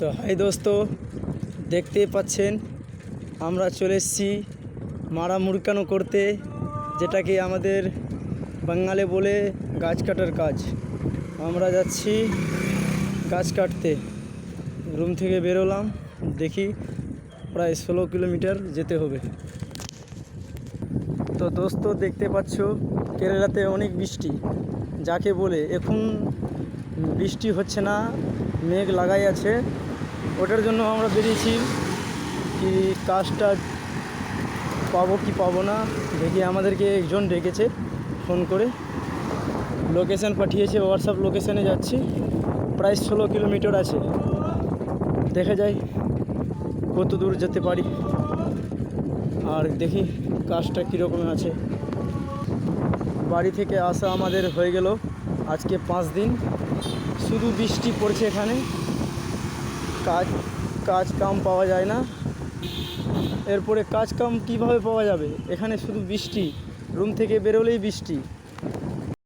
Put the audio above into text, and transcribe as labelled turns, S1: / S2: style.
S1: তো হাই দোস্ত, দেখতেই পাচ্ছেন আমরা চলে এসেছি মারা মুরকানো করতে, যেটাকে আমাদের বাঙালি বলে গাছ কাটার কাজ। আমরা যাচ্ছি গাছ কাটতে। রুম থেকে বেরোলাম, দেখি প্রায় 16 কিলোমিটার যেতে হবে। তো দোস্ত দেখতে পাচ্ছ কেরালাতে অনেক বৃষ্টি, যাকে বলে এখন বৃষ্টি হচ্ছে না, মেঘ লাগাই আছে। ওটার জন্য আমরা বেরিয়েছি কি কাজটা পাবো কি পাবো না দেখি। আমাদেরকে একজন ডেকেছে ফোন করে, লোকেশান পাঠিয়েছে, হোয়াটসঅ্যাপ লোকেশানে যাচ্ছি। প্রায় 16 কিলোমিটার আছে, দেখা যায় কত দূর যেতে পারি, আর দেখি কাজটা কীরকম আছে। বাড়ি থেকে আসা আমাদের হয়ে গেল আজকে 5 দিন, শুধু বৃষ্টি পড়ছে এখানে, কাজ কাম পাওয়া যায় না। এরপরে কাজ কাম কীভাবে পাওয়া যাবে, এখানে শুধু বৃষ্টি, রুম থেকে বেরোলেই বৃষ্টি।